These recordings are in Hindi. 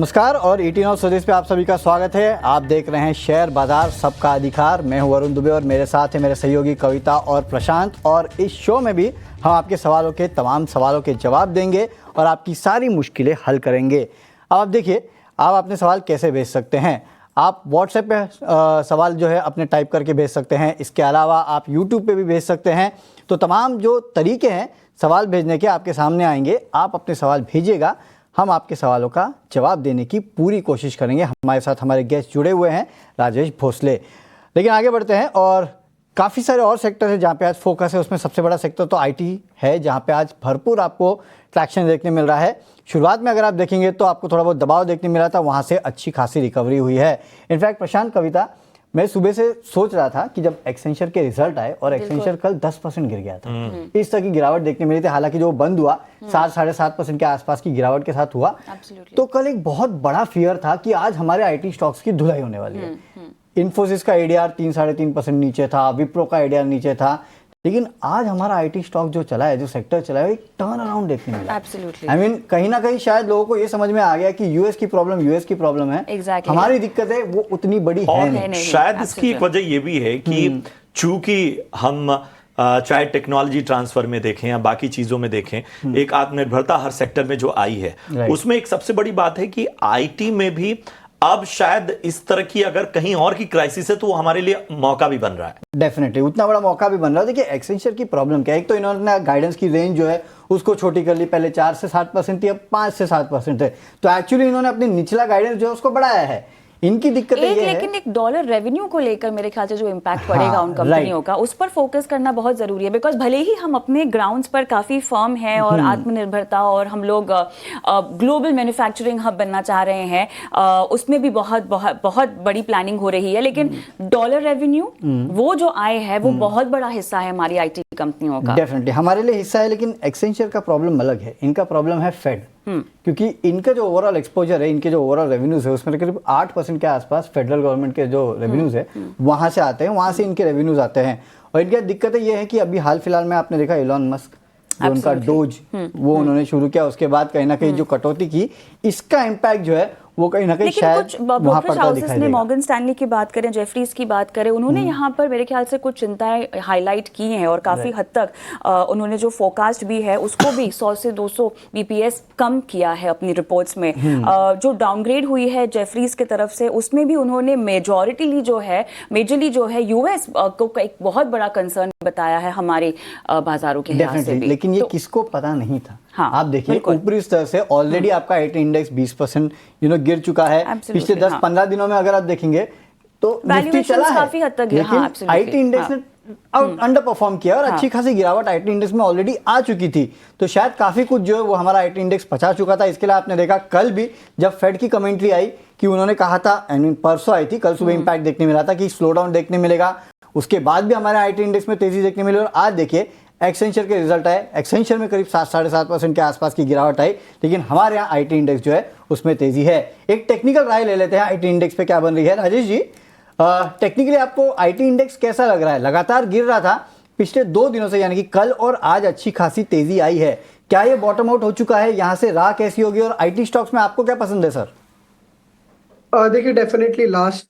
नमस्कार और 18 स्वदेश पे आप सभी का स्वागत है। आप देख रहे हैं शेयर बाजार सबका अधिकार। मैं हूं वरुण दुबे और मेरे साथ है मेरे सहयोगी कविता और प्रशांत। और इस शो में भी हम आपके सवालों के तमाम सवालों के जवाब देंगे और आपकी सारी मुश्किलें हल करेंगे। अब आप देखिए, आप अपने सवाल कैसे भेज सकते हैं। आप व्हाट्सएप पे सवाल जो है अपने टाइप करके भेज सकते हैं। इसके अलावा आप यूट्यूब पे भी भेज सकते हैं। तो तमाम जो तरीके हैं सवाल भेजने के आपके सामने आएंगे। आप अपने सवाल भेजिएगा, हम आपके सवालों का जवाब देने की पूरी कोशिश करेंगे। हमारे साथ हमारे गेस्ट जुड़े हुए हैं राजेश भोसले। लेकिन आगे बढ़ते हैं और काफ़ी सारे और सेक्टर हैं जहाँ पे आज फोकस है। उसमें सबसे बड़ा सेक्टर तो आईटी है, जहाँ पे आज भरपूर आपको ट्रैक्शन देखने मिल रहा है। शुरुआत में अगर आप देखेंगे तो आपको थोड़ा बहुत दबाव देखने मिला था, वहाँ से अच्छी खासी रिकवरी हुई है। इनफैक्ट प्रशांत, कविता, मैं सुबह से सोच रहा था कि जब एक्सेंचर के रिजल्ट आए और एक्सेंचर कल 10% गिर गया था, इस तरह की गिरावट देखने मिली थी। हालांकि जो बंद हुआ 7-7.5% के आसपास की गिरावट के साथ हुआ। तो कल एक बहुत बड़ा फियर था कि आज हमारे आईटी स्टॉक्स की धुलाई होने वाली है। इन्फोसिस का एडीआर 3-3.5% नीचे था, विप्रो का एडीआर नीचे था, लेकिन आज हमारा आईटी स्टॉक जो चला है, जो सेक्टर चला है, एक टर्न अराउंड देखने मिला। Absolutely. I mean, कहीं ना कहीं शायद लोगों को ये समझ में आ गया कि यूएस की प्रॉब्लम है। Exactly. हमारी दिक्कत है वो उतनी बड़ी है नहीं। शायद इसकी एक वजह ये भी है कि चूंकि हम चाहे टेक्नोलॉजी ट्रांसफर में देखें या बाकी चीजों में देखें, एक आत्मनिर्भरता हर सेक्टर में जो आई है, उसमें एक सबसे बड़ी बात है कि आईटी में भी अब शायद इस तरह की अगर कहीं और की क्राइसिस है तो वो हमारे लिए मौका भी बन रहा है। डेफिनेटली उतना बड़ा मौका भी बन रहा है। देखिए, एक्सेंचर की प्रॉब्लम क्या है, एक तो इन्होंने गाइडेंस की रेंज जो है उसको छोटी कर ली। पहले 4 से 7% थी, अब 5 से 7% है। तो एक्चुअली इन्होंने अपनी निचला गाइडेंस जो है उसको बढ़ाया है। इनकी दिक्कत ये है, लेकिन एक डॉलर रेवेन्यू को लेकर मेरे ख्याल से जो इम्पैक्ट पड़ेगा उन कंपनियों का, उस पर फोकस करना बहुत जरूरी है। बिकॉज भले ही हम अपने ग्राउंड्स पर काफी फर्म हैं और आत्मनिर्भरता और हम लोग ग्लोबल मैन्युफैक्चरिंग हब बनना चाह रहे हैं, उसमें भी बहुत बड़ी प्लानिंग हो रही है, लेकिन डॉलर रेवेन्यू वो जो आय है वो बहुत बड़ा हिस्सा है हमारी आईटी कंपनियों का। डेफिनेटली हमारे लिए हिस्सा है। लेकिन एक्सेंचर का प्रॉब्लम अलग है। इनका प्रॉब्लम है फेड, क्योंकि इनका जो ओवरऑल एक्सपोजर है, इनके जो ओवरऑल रेवेन्यूज है, उसमें करीब 8% के आसपास फेडरल गवर्नमेंट के जो रेवेन्यूज है वहां से आते हैं, वहां से इनके रेवेन्यूज आते हैं। और इनकी दिक्कत ये है कि अभी हाल फिलहाल में आपने देखा इलॉन मस्क जो उनका डोज वो उन्होंने शुरू किया, उसके बाद कहीं ना कहीं जो कटौती की, इसका इम्पैक्ट जो है वो कहीं ना कहीं शायद वहां पड़ता दिखाई देगा। मॉर्गन स्टैनली की बात करें, जेफरीज की बात करें, उन्होंने यहाँ पर मेरे ख्याल से कुछ चिंताएं हाईलाइट की हैं और काफी हद तक उन्होंने जो फोरकास्ट भी है उसको भी 100 से 200 बीपीएस कम किया है अपनी रिपोर्ट्स में। जो डाउनग्रेड हुई है जेफरीज की तरफ से, उसमें भी उन्होंने मेजरली जो है यूएस को एक बहुत बड़ा कंसर्न बताया है हमारे बाजारों के लिहाज से भी। लेकिन ये किसको पता नहीं था। हाँ, आप देखिए ऊपरी स्तर से ऑलरेडी आपका आईटी इंडेक्स 20% गिर चुका है। पिछले 10-15 दिनों में अगर आप देखेंगे तो निफ्टी चला है, काफी हद तक, लेकिन आईटी इंडेक्स ने अंडर परफॉर्म किया और अच्छी खासी गिरावट आईटी इंडेक्स में ऑलरेडी आ चुकी थी। तो शायद काफी कुछ जो है वो हमारा आईटी इंडेक्स पचा चुका था। इसके लिए आपने देखा कल भी जब फेड की कमेंट्री आई कि उन्होंने कहा था, परसों आई थी, कल सुबह इंपैक्ट देखने मिला था कि स्लो डाउन देखने मिलेगा। उसके बाद भी हमारे आईटी इंडेक्स में तेजी देखने मिली और आज देखिए एक्सेंचर के रिजल्ट आए, एक्सेंचर में करीब 7-7.5% के आसपास की गिरावट आई, लेकिन हमारे यहाँ आईटी इंडेक्स जो है उसमें तेजी है। एक टेक्निकल राय ले लेते हैं आईटी इंडेक्स पे क्या बन रही है। राजेश जी, टेक्निकली आपको आईटी इंडेक्स कैसा लग रहा है? लगातार गिर रहा था पिछले 2 दिनों से, यानी कि कल और आज अच्छी खासी तेजी आई है। क्या ये बॉटम आउट हो चुका है? यहाँ से राह कैसी होगी और आईटी स्टॉक्स में आपको क्या पसंद है सर? देखिए, डेफिनेटली लास्ट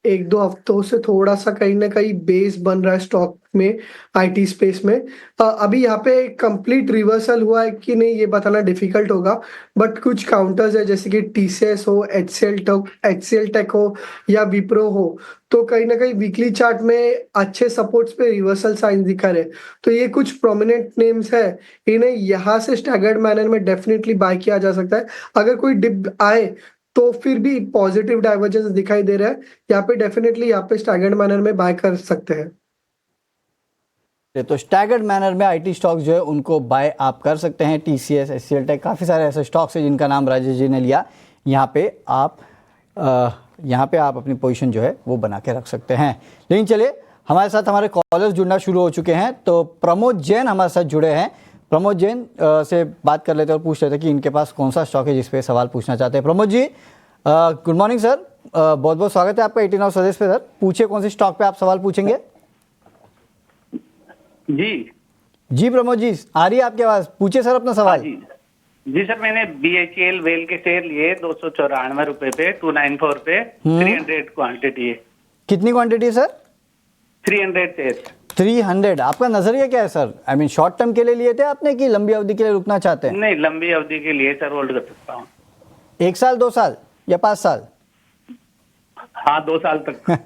1-2 हफ्तों से थोड़ा सा कहीं ना कहीं बेस बन रहा है स्टॉक में, आईटी स्पेस में। अभी यहाँ पे कंप्लीट रिवर्सल हुआ है कि नहीं ये बताना डिफिकल्ट होगा, बट कुछ काउंटर्स है जैसे कि टीसीएस हो, एचसीएल टेक हो या विप्रो हो, तो कहीं ना कहीं वीकली चार्ट में अच्छे सपोर्ट्स पे रिवर्सल साइन दिखा रहे। तो ये कुछ प्रोमिनेंट नेम्स है, इन्हें यहाँ से स्टैगर्ड मैनर में डेफिनेटली बाय किया जा सकता है। अगर कोई डिप आए तो फिर भी पॉजिटिव डाइवर्जेंस दिखाई दे रहा है, यहाँ पे डेफिनेटली यहाँ पे स्टैगर्ड मैनर में बाय कर सकते हैं। तो स्टैगर्ड मैनर में आईटी स्टॉक्स जो है उनको बाय आप कर सकते हैं। टीसीएस, एचसीएल टेक, काफ़ी सारे ऐसे स्टॉक्स हैं जिनका नाम राजेश जी ने लिया। यहाँ पे आप अपनी पोजीशन जो है वो बना के रख सकते हैं। लेकिन चलिए, हमारे साथ हमारे कॉलर्स जुड़ना शुरू हो चुके हैं। तो प्रमोद जैन हमारे साथ जुड़े हैं। प्रमोद जैन से बात कर लेते हैं और पूछ लेते हैं कि इनके पास कौन सा स्टॉक है जिस पे सवाल पूछना चाहते हैं। Pramod ji, good morning sir, बहुत बहुत स्वागत है आपका 18 स्वदेश पे। सर पूछिए, कौन सी स्टॉक पे आप सवाल पूछेंगे? जी प्रमोद जी, आ रही है आपकी आवाज, पूछिए सर अपना सवाल। जी सर, मैंने BHEL वेल के शेयर लिए 294 रुपए पे 294 पे 300 क्वांटिटी है। कितनी क्वांटिटी सर? 300 शेयर। 300। आपका नजरिया क्या है sir? I mean short term के लिए लिए थे आपने कि लंबी अवधि के लिए रुकना चाहते हैं? नहीं, लंबी अवधि के लिए सर होल्ड कर सकता हूँ। 1 साल, 2 साल या 5 साल? हाँ, 2 साल तक।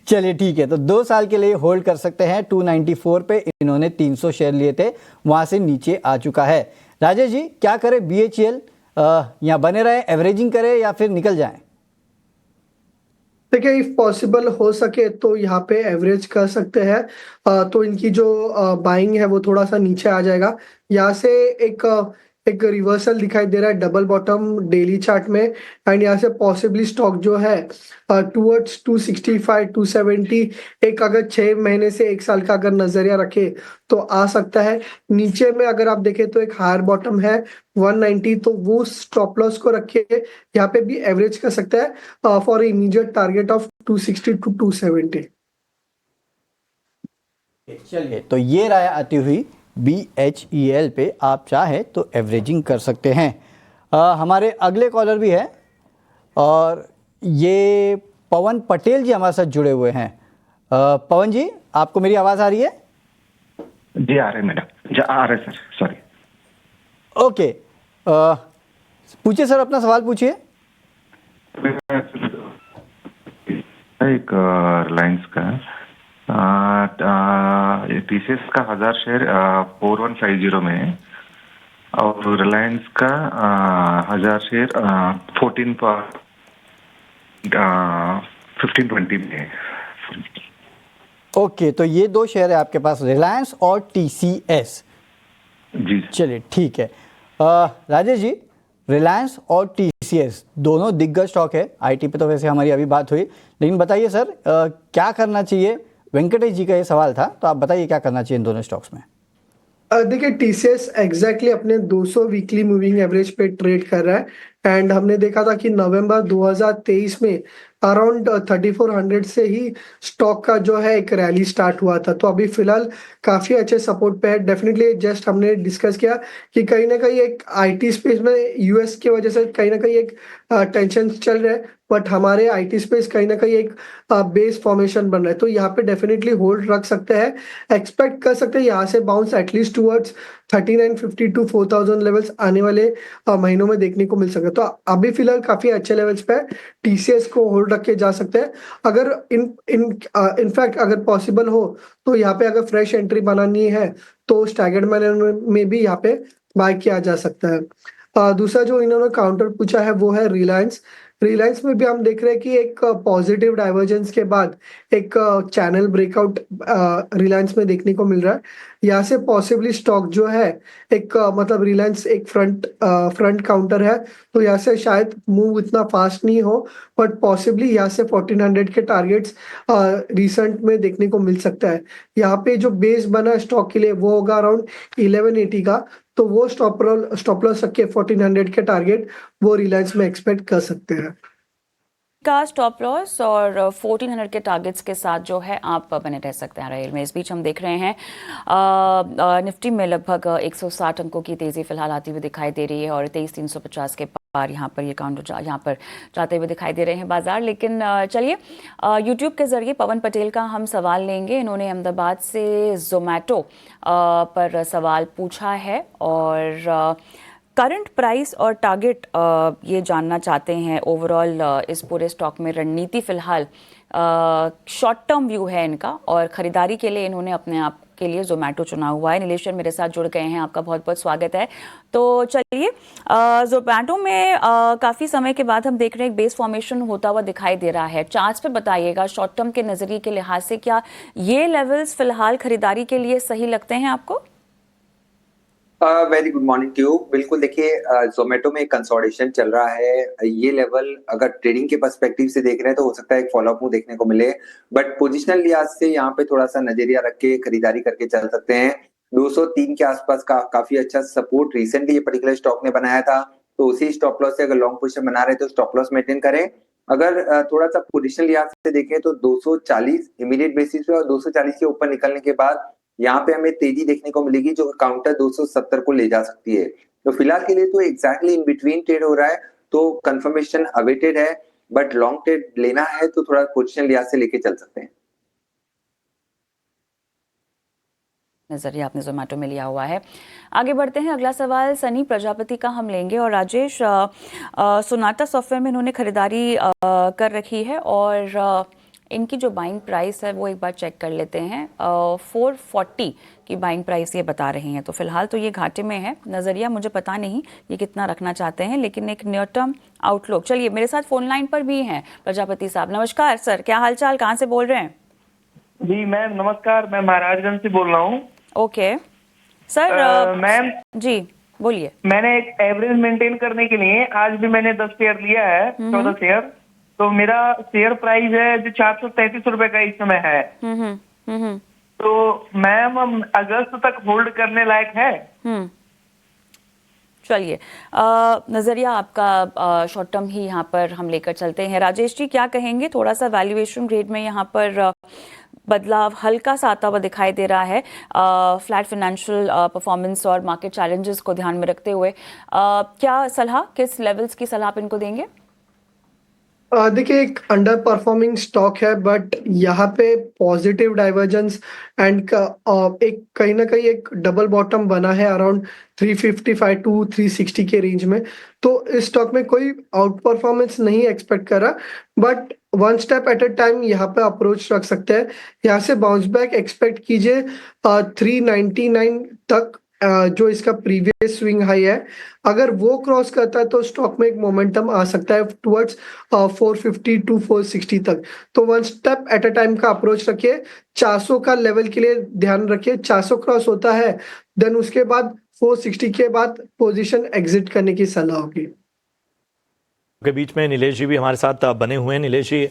चलिए ठीक है, तो 2 साल के लिए होल्ड कर सकते हैं। 294 पे इन्होंने 300 शेयर लिए थे, वहां से नीचे आ चुका है। राजेश जी क्या करें? BHEL यहाँ बने रहे, एवरेजिंग करें या फिर निकल जाएं? देखिए, इफ पॉसिबल हो सके तो यहाँ पे एवरेज कर सकते हैं। तो इनकी जो बाइंग है वो थोड़ा सा नीचे आ जाएगा। यहाँ से एक रिवर्सल दिखाई दे रहा है डबल बॉटम डेली चार्ट में। एंड यहाँ से पॉसिबली स्टॉक जो है टूवर्ड्स 265 270, एक अगर 6 महीने से 1 साल का अगर नजरिया रखे तो आ सकता है। नीचे में अगर आप देखें तो एक हायर बॉटम है 190, तो वो स्टॉप लॉस को रखे यहाँ पे भी एवरेज कर सकता है for immediate target of 260 to 270। चलिए, तो ये राय आती हुई BHEL पे आप चाहे तो एवरेजिंग कर सकते हैं। हमारे अगले कॉलर भी है और ये पवन पटेल जी हमारे साथ जुड़े हुए हैं। पवन जी, आपको मेरी आवाज़ आ रही है? जी आ रहे मैडम, जी आ रहे सर, सॉरी। ओके, पूछिए सर, अपना सवाल पूछिए। एक रिलायंस का TCS का 1000 शेयर 4150 में है और रिलायंस का 1000 शेयर 1520 में है। ओके, तो ये 2 शेयर है आपके पास, रिलायंस और TCS। जी चलिए ठीक है। राजेश जी, रिलायंस और TCS दोनों दिग्गज स्टॉक है। IT पे तो वैसे हमारी अभी बात हुई, लेकिन बताइए सर क्या करना चाहिए? वेंकटेश जी का ये सवाल था, तो आप बताइए क्या करना चाहिए इन दोनों स्टॉक्स में? देखिए, TCS एग्जैक्टली अपने 200 वीकली मूविंग एवरेज पे ट्रेड कर रहा है। एंड हमने देखा था कि नवंबर 2023 में अराउंड 3400 से ही स्टॉक का जो है एक रैली स्टार्ट हुआ था। तो अभी फिलहाल काफी अच्छे सपोर्ट पे है। डेफिनेटली जस्ट हमने डिस्कस किया कि कहीं ना कहीं एक IT स्पेस में US की वजह से कहीं ना कहीं एक टेंशन चल रहा है, बट हमारे IT स्पेस कहीं ना कहीं एक बेस फॉर्मेशन बन रहा है। तो यहाँ पे डेफिनेटली होल्ड रख सकते हैं। एक्सपेक्ट कर सकते हैं यहाँ से bounce at least towards 3950 to 4000 levels आने वाले महीनों में देखने को मिल सकता है। तो अभी फिलहाल काफी अच्छे लेवल्स पे TCS को होल्ड रख के जा सकते हैं। अगर इनफैक्ट अगर पॉसिबल हो तो यहाँ पे अगर फ्रेश एंट्री बनानी है तो स्टैगर्ड मैनर में भी यहाँ पे बाय किया जा सकता है। दूसरा जो इन्होंने काउंटर पूछा है वो है रिलायंस। रिलायंस में भी हम देख रहे हैं कि एक पॉजिटिव डाइवर्जेंस के बाद एक चैनल ब्रेकआउट रिलायंस में देखने को मिल रहा है। यहाँ से पॉसिबली स्टॉक जो है एक मतलब रिलायंस एक फ्रंट काउंटर है, तो यहाँ से शायद मूव इतना फास्ट नहीं हो, बट पॉसिबली यहाँ से 1400 के टारगेट्स रिसेंट में देखने को मिल सकता है। यहाँ पे जो बेस बना है स्टॉक के लिए वो होगा अराउंड 1180 का, तो वो स्टॉप लॉस रख के 1400 के टारगेट वो रिलायंस में एक्सपेक्ट कर सकते हैं। का स्टॉप लॉस और 1400 के टारगेट्स के साथ जो है आप बने रह सकते हैं रेल में। इस बीच हम देख रहे हैं निफ्टी में लगभग 160 अंकों की तेज़ी फिलहाल आती हुई दिखाई दे रही है और 23350 के पार यहाँ पर ये काउंटर यहाँ पर जाते हुए दिखाई दे रहे हैं बाजार। लेकिन चलिए यूट्यूब के ज़रिए पवन पटेल का हम सवाल लेंगे। इन्होंने अहमदाबाद से जोमेटो पर सवाल पूछा है और करंट प्राइस और टारगेट ये जानना चाहते हैं। ओवरऑल इस पूरे स्टॉक में रणनीति फिलहाल शॉर्ट टर्म व्यू है इनका और ख़रीदारी के लिए इन्होंने अपने आप के लिए जोमेटो चुना हुआ है। नीलेश्वर मेरे साथ जुड़ गए हैं, आपका बहुत बहुत स्वागत है। तो चलिए जोमेटो में काफ़ी समय के बाद हम देख रहे हैं एक बेस फॉर्मेशन होता हुआ दिखाई दे रहा है। चार्ट्स पे बताइएगा शॉर्ट टर्म के नज़रिए के लिहाज से क्या ये लेवल्स फिलहाल खरीदारी के लिए सही लगते हैं आपको? Very good morning to you. बिल्कुल, देखिए जोमेटो में एक कंसोलिडेशन चल रहा है। ये लेवल अगर ट्रेडिंग के पर्सपेक्टिव से देख रहे हैं तो हो सकता है एक फॉलोअप मूव देखने को मिले, बट पोजिशनल लिहाज से यहाँ पे थोड़ा सा नजरिया रख के खरीदारी करके चल सकते हैं। 203 के आसपास काफी अच्छा सपोर्ट रिसेंटली ये पर्टिकुलर स्टॉक ने बनाया था, तो उसी स्टॉप लॉस से अगर लॉन्ग पोजिशन बना रहे तो स्टॉप लॉस मेंटेन करें। अगर थोड़ा सा पोजिशनल लिहाज से देखें तो 240 इमीडिएट बेसिस पे और 240 के ऊपर निकलने के बाद यहाँ पे हमें तेजी देखने को मिलेगी जो काउंटर 270 को ले जा सकती है। तो फिलहाल के लिए तो एग्जैक्टली इन बिटवीन ट्रेड हो रहा है, तो कंफर्मेशन अवेटेड है, बट लॉन्ग ट्रेड लेना है तो थोड़ा पोजीशन लिहाज से लेके चल सकते हैं। नजरिया आपने जोमेटो में लिया हुआ है। आगे बढ़ते हैं, अगला सवाल सनी प्रजापति का हम लेंगे। और राजेश, सोनाटा सॉफ्टवेयर में इन्होंने खरीदारी कर रखी है और इनकी जो बाइंग प्राइस है वो एक बार चेक कर लेते हैं। 440 की बाइंग प्राइस ये बता रही हैं, तो फिलहाल तो ये घाटे में है। नज़रिया मुझे पता नहीं ये कितना रखना चाहते हैं, लेकिन एक नियर टर्म आउटलुक। चलिए, मेरे साथ फोन लाइन पर भी हैं प्रजापति साहब। नमस्कार सर, क्या हाल चाल, कहाँ से बोल रहे हैं? जी मैम नमस्कार, मैं महाराजगंज से बोल रहा हूँ। Okay sir. मैम जी बोलिए। मैंने एक एवरेज मेंटेन करने के लिए आज भी मैंने 10 शेयर लिया है, 14 शेयर। तो मेरा शेयर प्राइस है जो 433 रुपए का इस समय है। तो मैम हम अगस्त तक होल्ड करने लायक है? चलिए, नजरिया आपका शॉर्ट टर्म ही यहाँ पर हम लेकर चलते हैं। राजेश जी क्या कहेंगे? थोड़ा सा वैल्यूएशन ग्रेड में यहाँ पर बदलाव हल्का सा आता हुआ दिखाई दे रहा है, फ्लैट फाइनेंशियल परफॉर्मेंस और मार्केट चैलेंजेस को ध्यान में रखते हुए। क्या सलाह, किस लेवल्स की सलाह आप इनको देंगे? देखिए, एक अंडर परफॉर्मिंग स्टॉक है, बट यहाँ पे पॉजिटिव डाइवर्जेंस एंड एक कहीं ना कहीं एक डबल बॉटम बना है अराउंड 355 टू 360 के रेंज में। तो इस स्टॉक में कोई आउट परफॉर्मेंस नहीं एक्सपेक्ट करा, but one step at a time यहाँ पे अप्रोच रख सकते हैं। यहाँ से बाउंस बैक एक्सपेक्ट कीजिए 399 तक, जो इसका प्रीवियस स्विंग हाई है। अगर वो क्रॉस करता है तो स्टॉक में एक मोमेंटम आ सकता है टुवर्ड्स 450 टू 460 तक। तो one step at a time का अप्रोच रखिए। 400 का लेवल के लिए ध्यान रखिए, 400 क्रॉस होता है देन उसके बाद 460 के बाद पोजीशन एग्जिट करने की सलाह होगी। के बीच में नीलेश जी भी हमारे साथ बने हुए हैं। नीलेश जी,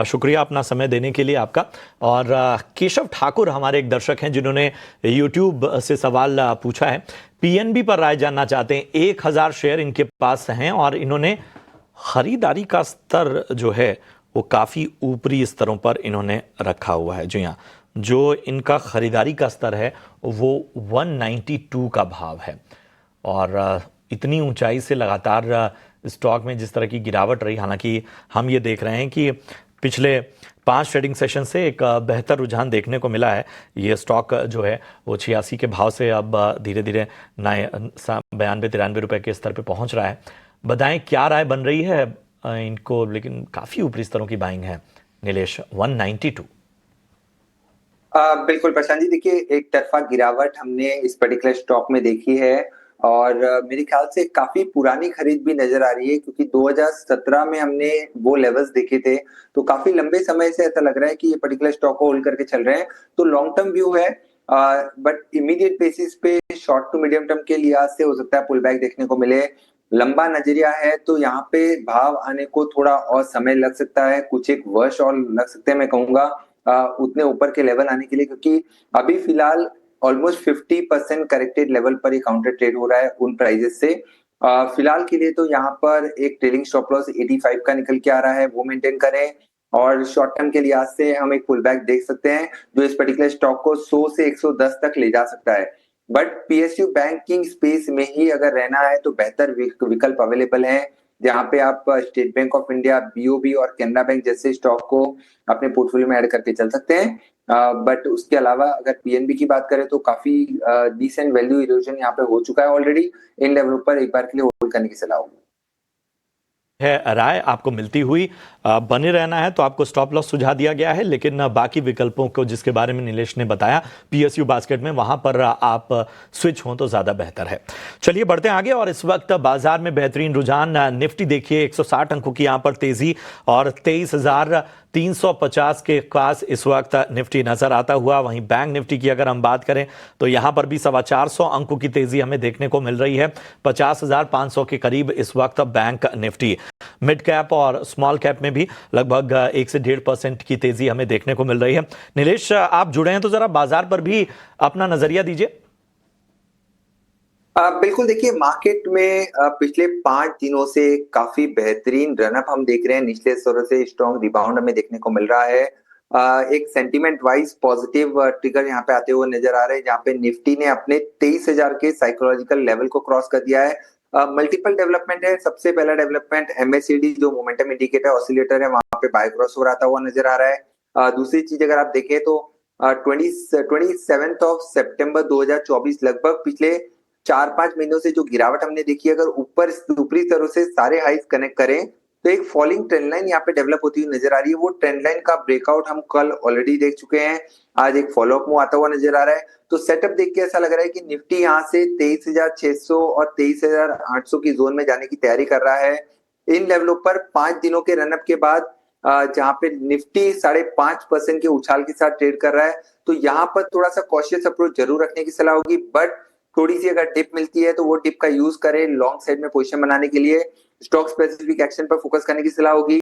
शुक्रिया अपना समय देने के लिए आपका। और केशव ठाकुर हमारे एक दर्शक हैं जिन्होंने यूट्यूब से सवाल पूछा है, पीएनबी पर राय जानना चाहते हैं। 1000 शेयर इनके पास हैं और इन्होंने खरीदारी का स्तर जो है वो काफ़ी ऊपरी स्तरों पर इन्होंने रखा हुआ है। जी हाँ, जो इनका खरीदारी का स्तर है वो 192 का भाव है। और इतनी ऊंचाई से लगातार स्टॉक में जिस तरह की गिरावट रही, हालांकि हम ये देख रहे हैं कि पिछले 5 ट्रेडिंग सेशन से एक बेहतर रुझान देखने को मिला है। ये स्टॉक जो है वो 86 के भाव से अब धीरे धीरे 92-93 रुपए के स्तर पे पहुंच रहा है। बताएं क्या राय बन रही है इनको, लेकिन काफ़ी ऊपरी स्तरों की बाइंग है नीलेश, 192। बिल्कुल प्रशांत जी, देखिए एक तरफा गिरावट हमने इस पर्टिकुलर स्टॉक में देखी है और मेरे ख्याल से काफी पुरानी खरीद भी नजर आ रही है, क्योंकि 2017 में हमने वो लेवल्स देखे थे। तो काफी लंबे समय से ऐसा लग रहा है कि ये पर्टिकुलर स्टॉक को होल्ड करके चल रहे हैं। तो लॉन्ग टर्म व्यू है, बट इमीडिएट बेसिस पे शॉर्ट टू मीडियम टर्म के लिहाज से हो सकता है पुल बैक देखने को मिले। लंबा नजरिया है तो यहाँ पे भाव आने को थोड़ा और समय लग सकता है, कुछ एक वर्ष और लग सकते हैं मैं कहूंगा उतने ऊपर के लेवल आने के लिए, क्योंकि अभी फिलहाल ऑलमोस्ट 50% करेक्टेड लेवल पर ही काउंटर ट्रेड हो रहा है उन प्राइजेस से। फिलहाल के लिए तो यहाँ पर एक ट्रेलिंग स्टॉप लॉस 85 का निकल के आ रहा है, वो मेंटेन करें। और शॉर्ट टर्म के लिहाज से हम एक पुल बैक देख सकते हैं जो इस पर्टिकुलर स्टॉक को 100 से 110 तक ले जा सकता है। बट पीएसयू बैंकिंग स्पेस में ही अगर रहना है तो बेहतर विकल्प अवेलेबल है, जहां पे आप state bank of India, BOB और कैनरा बैंक जैसे स्टॉक को अपने पोर्टफोलियो में ऐड करके चल सकते हैं। बट उसके अलावा अगर पीएनबी की बात करें तो काफी डिसेंट वैल्यू इरोजन यहाँ पे हो चुका है ऑलरेडी। इन लेवलों पर एक बार के लिए होल्ड करने की सलाह होगी। है राय आपको मिलती हुई, बने रहना है तो आपको स्टॉप लॉस सुझा दिया गया है, लेकिन बाकी विकल्पों को जिसके बारे में नीलेश ने बताया पीएसयू बास्केट में, वहां पर आप स्विच हों तो ज्यादा बेहतर है। चलिए बढ़ते हैं आगे। और इस वक्त बाजार में बेहतरीन रुझान, निफ्टी देखिए 160 अंकों की यहां पर तेजी और 23,350 के पास इस वक्त निफ्टी नजर आता हुआ। वहीं बैंक निफ्टी की अगर हम बात करें तो यहां पर भी 425 अंकों की तेजी हमें देखने को मिल रही है। 50,500 के करीब इस वक्त बैंक निफ्टी। मिड कैप और स्मॉल कैप में भी लगभग 1 से 1.5% की तेजी हमें देखने को मिल रही है। नीलेश, आप जुड़े हैं तो जरा बाजार पर भी अपना नजरिया दीजिए। बिल्कुल, देखिए मार्केट में पिछले 5 दिनों से काफी बेहतरीन रनअप हम देख रहे हैं। निचले स्तरों से स्ट्रॉन्ग रिबाउंड हमें देखने को मिल रहा है। एक सेंटीमेंट वाइज पॉजिटिव ट्रिगर यहाँ पे आते हुए नजर आ रहे हैं, जहाँ पे निफ्टी ने अपने 23,000 के साइकोलॉजिकल लेवल को क्रॉस कर दिया है। मल्टीपल डेवलपमेंट है। सबसे पहला डेवलपमेंट MACD जो मोमेंटम इंडिकेटर ऑसिलेटर है, वहां पे बाय क्रॉस ओवर आता हुआ नजर आ रहा है। दूसरी चीज अगर आप देखें तो 27 सितंबर 2024 लगभग पिछले 4-5 महीनों से जो गिरावट हमने देखी, अगर ऊपरी स्तरों से सारे हाइज कनेक्ट करें तो एक फॉलिंग ट्रेंड लाइन यहाँ पे डेवलप होती हुई नजर आ रही है। वो ट्रेंड लाइन का ब्रेकआउट हम कल ऑलरेडी देख चुके हैं, आज एक फॉलोअप मूव आता हुआ नजर आ रहा है। तो सेटअप देख के ऐसा लग रहा है कि निफ्टी यहाँ से 23,600 और 23,800 की जोन में जाने की तैयारी कर रहा है। इन लेवलों पर 5 दिनों के रनअप के बाद जहाँ पे निफ्टी 5.5% के उछाल के साथ ट्रेड कर रहा है, तो यहाँ पर थोड़ा सा कॉशियस अप्रोच जरूर रखने की सलाह होगी। बट थोड़ी सी अगर डिप मिलती है तो वो डिप का यूज करें लॉन्ग साइड में पोजीशन बनाने के लिए। स्टॉक स्पेसिफिक एक्शन पर फोकस करने की सलाह होगी।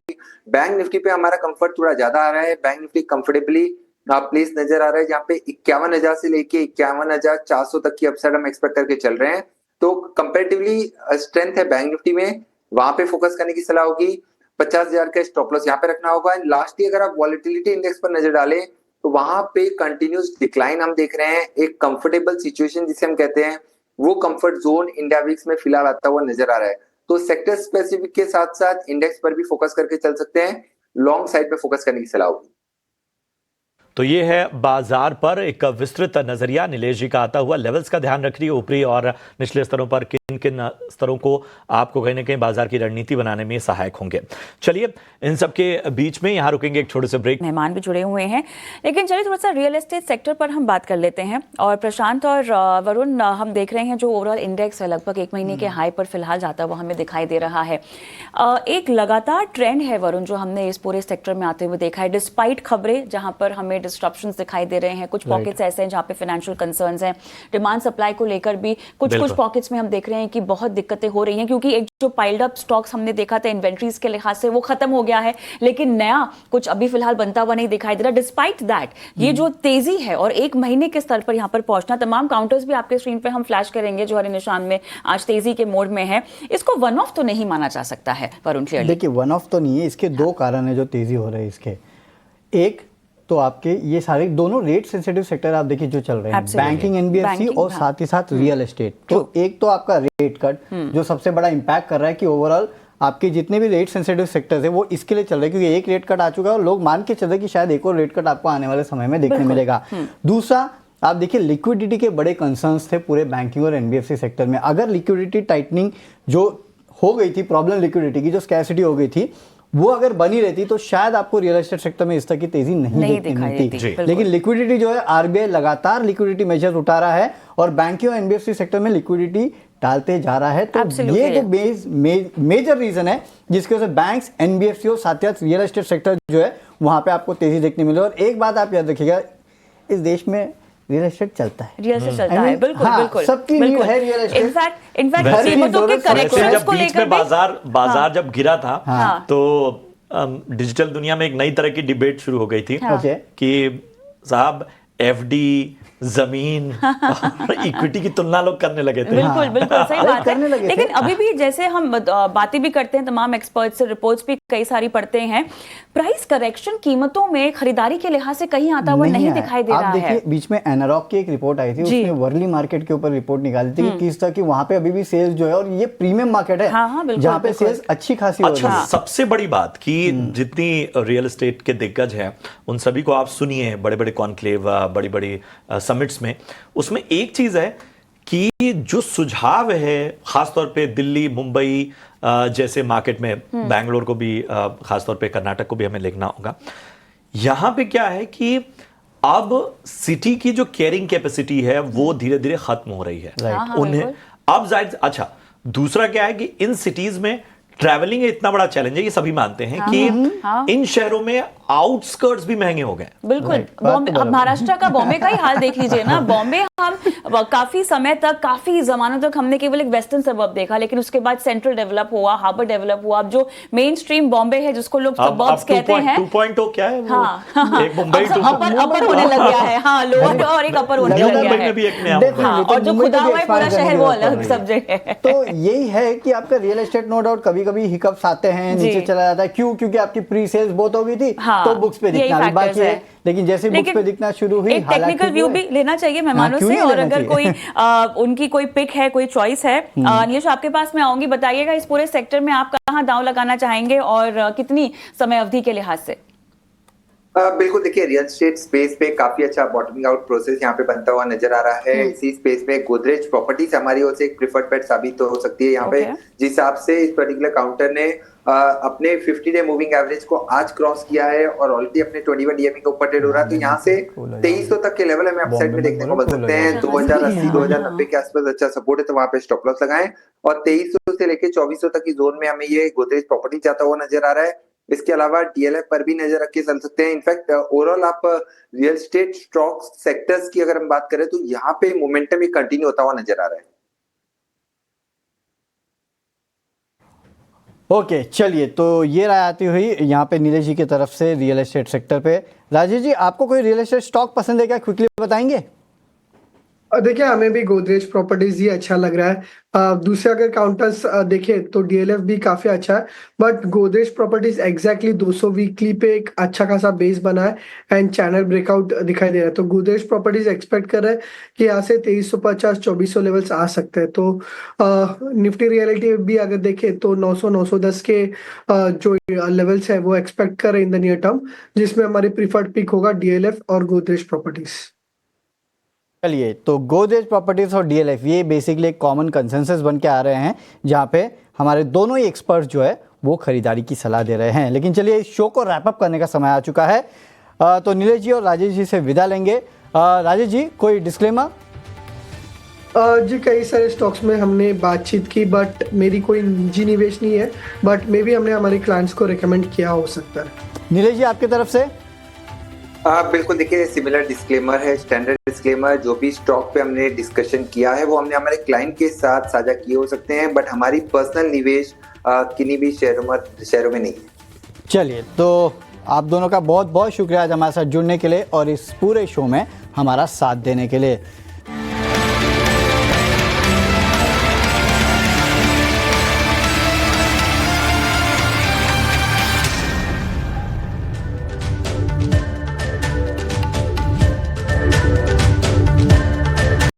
बैंक निफ्टी पे हमारा कंफर्ट थोड़ा ज्यादा आ रहा है। बैंक निफ्टी कंफर्टेबली प्लेस नजर आ रहा है, जहाँ पे 51,000 से लेके 51,400 तक की अपसाइड हम एक्सपेक्ट करके चल रहे हैं। तो कंपैरेटिवली स्ट्रेंथ है बैंक निफ्टी में, वहां पे फोकस करने की सलाह होगी। 50,000 का स्टॉप लॉस यहाँ पे रखना होगा। लास्टली अगर आप वॉलेटिलिटी इंडेक्स पर नजर डालें तो वहां पे कंटिन्यूस डिक्लाइन हम देख रहे हैं। एक कंफर्टेबल सिचुएशन जिसे हम कहते हैं, वो कंफर्ट जोन इंडिया वीक्स में फिलहाल आता हुआ नजर आ रहा है। तो सेक्टर स्पेसिफिक के साथ साथ इंडेक्स पर भी फोकस करके चल सकते हैं, लॉन्ग साइड पे फोकस करने की सलाह होगी। तो ये है बाजार पर एक विस्तृत नजरिया नीलेश जी का आता हुआ। लेवल्स का ध्यान रखिए, ऊपरी और निचले स्तरों पर किन किन स्तरों को आपको कहीं ना कहीं बाजार की रणनीति बनाने में सहायक होंगे। चलिए इन सब के बीच में यहाँ रुकेंगे एक छोटे से ब्रेक। मेहमान भी जुड़े हुए हैं, लेकिन चलिए थोड़ा सा रियल एस्टेट सेक्टर पर हम बात कर लेते हैं। और प्रशांत और वरुण, हम देख रहे हैं जो ओवरऑल इंडेक्स है लगभग 1 महीने के हाई पर फिलहाल जाता हुआ हमें दिखाई दे रहा है। एक लगातार ट्रेंड है वरुण जो हमने इस पूरे सेक्टर में आते हुए देखा है, डिस्पाइट खबरें जहां पर हमें डिस्ट्रप्शंस दिखाई दे रहे हैं। कुछ पॉकेट्स ऐसे हैं जहां पे फाइनेंशियल कंसर्न्स हैं, डिमांड सप्लाई को लेकर भी कुछ पॉकेट्स में हम देख रहे हैं कि बहुत दिक्कतें हो रही हैं, क्योंकि एक जो पाइल्ड अप स्टॉक्स हमने देखा था इन्वेंट्रीज के लिहाज से वो खत्म हो गया है, लेकिन नया कुछ अभी फिलहाल बनता हुआ नहीं दिखाई दे रहा। डिस्पाइट दैट ये जो तेजी है और 1 महीने के स्तर पर यहाँ पर पहुंचना, तमाम काउंटर्स भी आपके स्क्रीन पे हम फ्लैश करेंगे जो हरे निशान में आज तेजी के मोड में है, इसको वन ऑफ तो नहीं माना जा सकता है वरुण? क्लियरली देखिए वन ऑफ तो नहीं है, इसके 2 कारण है जो तेजी हो रही है इसके। एक तो आपके ये सारे दोनों रेट सेंसिटिव सेक्टर आप देखिए जो चल रहे हैं, बैंकिंग, एनबीएफसी और साथ ही साथ रियल एस्टेट। तो एक तो आपका रेट कट जो सबसे बड़ा इंपैक्ट कर रहा है कि ओवरऑल आपके जितने भी रेट सेंसिटिव सेक्टर्स है वो इसके लिए चल रहे हैं, क्योंकि एक रेट कट आ चुका है और लोग मान के चल रहे हैं कि शायद एक और रेट कट आपको आने वाले समय में देखने मिलेगा। दूसरा आप देखिए लिक्विडिटी के बड़े कंसर्न्स थे पूरे बैंकिंग और एनबीएफसी सेक्टर में। अगर लिक्विडिटी टाइटनिंग जो हो गई थी, प्रॉब्लम लिक्विडिटी की जो स्कैरसिटी हो गई थी, वो अगर बनी रहती तो शायद आपको रियल एस्टेट सेक्टर में इस तरह की तेजी नहीं देखने मिलती। लेकिन लिक्विडिटी जो है, आरबीआई लगातार लिक्विडिटी मेजर्स उठा रहा है और बैंकिंग और एनबीएफसी सेक्टर में लिक्विडिटी डालते जा रहा है। तो ये जो मेजर रीजन है जिसकी वजह से बैंक्स, एनबीएफसी और साथ ही साथ रियल एस्टेट सेक्टर जो है वहां पे आपको तेजी देखने मिले। और एक बात आप याद रखिएगा, इस देश में रियल एस्टेट चलता है, रियल एस्टेट चलता है, बिल्कुल बिल्कुल सबकी नीड है रियल एस्टेट। इनफैक्ट कीमतों के करेक्शंस को लेकर बाजार जब गिरा था तो डिजिटल दुनिया में एक नई तरह की डिबेट शुरू हो गई थी कि साहब एफडी, जमीन और इक्विटी की तुलना लोग करने लगे थे। बिल्कुल बिल्कुल सही बात है। लेकिन अभी भी जैसे हम बातें भी करते हैं, तमाम एक्सपर्ट्स से रिपोर्ट्स भी कई सारी पढ़ते हैं, प्राइस करेक्शन कीमतों में खरीदारी के लिहाज से कहीं आता हुआ नहीं दिखाई दे रहा है। देखिए बीच में एनारॉक की एक रिपोर्ट आई थी, उसने वर्ली मार्केट के ऊपर रिपोर्ट निकाली थी कि किस तरह की वहां पे अभी भी सेल्स जो है, और ये प्रीमियम मार्केट है जहाँ पे सेल्स अच्छी खासी हो रही है। सबसे बड़ी बात कि जितनी रियल एस्टेट के दिग्गज हैं उन सभी को आप सुनिए, बड़े बड़े कॉन्क्लेव, बड़ी बड़ी समिट्स में, उसमें एक चीज है कि जो सुझाव है खासतौर पे दिल्ली, मुंबई जैसे मार्केट में, बैंगलोर को भी खासतौर पे, कर्नाटक को भी हमें देखना होगा। यहां पे क्या है कि अब सिटी की जो कैरिंग कैपेसिटी है वो धीरे धीरे खत्म हो रही है। उन्हें अब जाहिर, अच्छा दूसरा क्या है कि इन सिटीज में ट्रैवलिंग इतना बड़ा चैलेंज है, ये सभी मानते हैं कि इन शहरों में आउटस्कर्ट्स भी महंगे हो गए। बिल्कुल, अब महाराष्ट्र का बॉम्बे का ही हाल देख लीजिए ना। बॉम्बे हम काफी समय तक, काफी जमानों तक हमने केवल एक वेस्टर्न सबअर्ब देखा, लेकिन उसके बाद सेंट्रल डेवलप हुआ, हार्बर डेवलप हुआ। अब जो मेन स्ट्रीम बॉम्बे है जिसको लोग सबअर्ब्स कहते हैं, 2.0 क्या है वो? एक मुंबई अपर होने लग गया है, हाँ लोअर और एक अपर होने लग गया है, और जो खुदा हुआ है पूरा शहर वो अलग सब्जेक्ट है। तो यही है कि आपका रियल एस्टेट नो डाउट कभी कभी हिकअप्स आते हैं, नीचे चला जाता है। क्यों? क्योंकि आपकी प्री सेल्स बहुत हो गई थी, हाँ, तो बुक्स पे यही दिखना भी factors बाकी है, है। लेकिन जैसे बुक्स पे दिखना शुरू हुई, एक हालात टेक्निकल ठीक व्यू हुए। भी लेना चाहिए मेहमानों क्यों से, नहीं और लेना अगर कोई उनकी कोई पिक है, कोई चॉइस है, नीलेश आपके पास मैं आऊंगी, बताइएगा इस पूरे सेक्टर में आप कहाँ दांव लगाना चाहेंगे और कितनी समय अवधि के लिहाज से? बिल्कुल, देखिए रियल एस्टेट स्पेस पे काफी अच्छा बॉटमिंग आउट प्रोसेस यहाँ पे बनता हुआ नजर आ रहा है। इसी स्पेस में गोदरेज प्रॉपर्टीज हमारी ओर से एक प्रिफर्ड बेट साबित हो सकती है यहाँ पे, Okay. जिस हिसाब से इस पर्टिकुलर काउंटर ने अपने 50 डे मूविंग एवरेज को आज क्रॉस किया है और ऑलरेडी अपने 21 डीएमए के ऊपर ट्रेड हो रहा है। तो यहाँ से 2300 तक के लेवल हमें अपसाइड में देखने को मिल सकते हैं। 2080 2090 के आसपास अच्छा सपोर्ट है, तो वहां पे स्टॉप लॉस लगाएं, और 2300 से लेके 2400 तक की जोन में हमें ये गोदरेज प्रॉपर्टी जाता हुआ नजर आ रहा है। इसके अलावा डीएलएफ पर भी नजर रख के चल सकते हैं। इनफैक्ट ओवरऑल आप रियल एस्टेट स्टॉक्स सेक्टर्स की अगर हम बात करें तो यहाँ पे मोमेंटम ही कंटिन्यू होता हुआ नजर आ रहा है। ओके, चलिए, तो ये राय आती हुई यहाँ पे नीलेश जी की तरफ से रियल एस्टेट सेक्टर पे। राजेश जी, आपको कोई रियल एस्टेट स्टॉक पसंद है क्या, क्विकली बताएंगे? देखिए, हमें भी गोदरेज प्रॉपर्टीज ही अच्छा लग रहा है। दूसरे अगर काउंटर्स देखें तो डीएलएफ भी काफी अच्छा है, but Godrej properties exactly 200 weekly पे एक अच्छा खासा बेस बना है एंड चैनल ब्रेकआउट दिखाई दे रहा है। तो गोदरेज प्रॉपर्टीज एक्सपेक्ट कर रहे हैं कि यहाँ से 2350 2400 लेवल्स आ सकते हैं। तो निफ्टी रियलिटी भी अगर देखें तो 900 910 के जो लेवल्स है वो एक्सपेक्ट कर रहे हैं इन द नियर टर्म, जिसमें हमारी प्रीफर्ड पिक होगा डीएलएफ और गोदरेज प्रॉपर्टीज। चलिए, तो गोदरेज प्रॉपर्टीज और डीएलएफ ये बेसिकली एक कॉमन कंसेंसस बन के आ रहे हैं, जहाँ पे हमारे दोनों ही एक्सपर्ट जो है वो खरीदारी की सलाह दे रहे हैं। लेकिन चलिए, इस शो को रैप अप करने का समय आ चुका है, तो नीलेश जी और राजेश जी से विदा लेंगे। राजेश जी, कोई डिस्क्लेमर? जी, कई सारे स्टॉक्स में हमने बातचीत की, बट मेरी कोई निजी निवेश नहीं है, बट मे भी हमने हमारे क्लाइंट्स को रिकमेंड किया हो सकता है। नीलेश जी, आपकी तरफ से? बिल्कुल, देखिए सिमिलर डिस्क्लेमर है, स्टैंडर्ड डिस्क्लेमर। जो भी स्टॉक पे हमने डिस्कशन किया है वो हमने हमारे क्लाइंट के साथ साझा किए हो सकते हैं, बट हमारी पर्सनल निवेश किन्हीं भी शेयरों में नहीं है। चलिए, तो आप दोनों का बहुत बहुत शुक्रिया आज हमारे साथ जुड़ने के लिए और इस पूरे शो में हमारा साथ देने के लिए।